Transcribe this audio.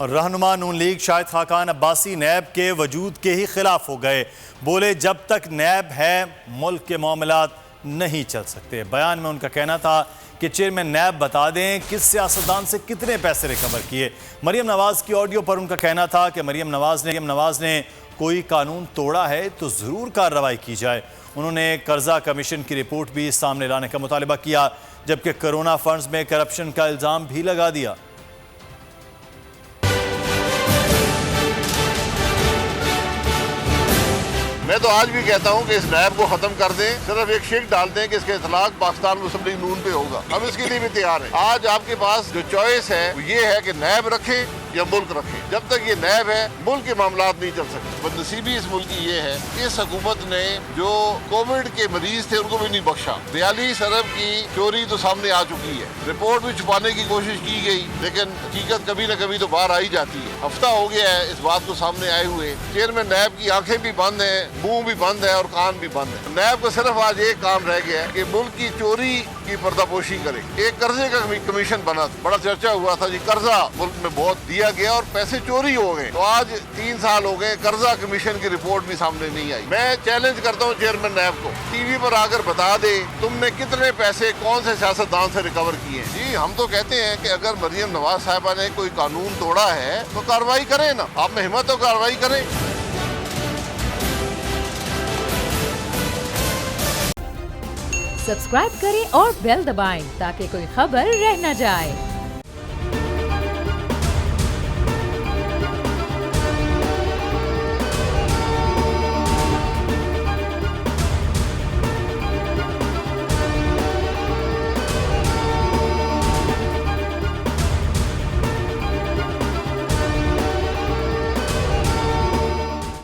रहनुमा नून लीग शाहिद खाकान अब्बासी नैब के वजूद के ही खिलाफ हो गए। बोले जब तक नैब है मुल्क के मामलात नहीं चल सकते। बयान में उनका कहना था कि चेयरमैन नैब बता दें किस सियासतदान से कितने पैसे रिकवर किए। मरियम नवाज की ऑडियो पर उनका कहना था कि मरियम नवाज ने कोई कानून तोड़ा है तो ज़रूर कार्रवाई की जाए। उन्होंने कर्जा कमीशन की रिपोर्ट भी सामने लाने का मुतालिबा किया, जबकि कोरोना फंड्स में करप्शन का इल्ज़ाम भी लगा दिया। मैं तो आज भी कहता हूं कि इस नैब को खत्म कर दें, सिर्फ एक शेक डाल दें कि इसका इतलाक पाकिस्तान मुस्लिम लीग नून पे होगा। हम इसके लिए भी तैयार हैं। आज आपके पास जो चॉइस है वो ये है कि नैब रखें या मुल्क रखें। जब तक ये नैब है मुल्क के मामलात नहीं चल सकते। बदनसीबी इस मुल्क की ये है कि इस हुकूमत ने जो कोविड के मरीज थे उनको भी नहीं बख्शा। 42 अरब की चोरी तो सामने आ चुकी है। रिपोर्ट भी छुपाने की कोशिश की गई, लेकिन हकीकत कभी न कभी तो बाहर आई जाती है। हफ्ता हो गया है इस बात को सामने आए हुए। चेयरमैन नैब की आंखें भी बंद है, मुंह भी बंद है और कान भी बंद है। नैब को सिर्फ आज एक काम रह गया है कि मुल्क की चोरी की पर्दापोशी करे। एक कर्जे का कमीशन बना, बड़ा चर्चा हुआ था जी, कर्जा मुल्क में बहुत दिया गया और पैसे चोरी हो गए। तो आज 3 साल हो गए, कर्जा कमीशन की रिपोर्ट भी सामने नहीं आई। मैं चैलेंज करता हूँ चेयरमैन नैब को, टीवी पर आकर बता दे तुमने कितने पैसे कौन से सियासतदान से रिकवर किए। जी हम तो कहते हैं कि अगर मरियम नवाज साहिबा ने कोई कानून तोड़ा है तो कार्रवाई करें ना, आप में हिम्मत तो कार्रवाई करें। सब्सक्राइब करें और बेल दबाएं ताकि कोई खबर रह न जाए।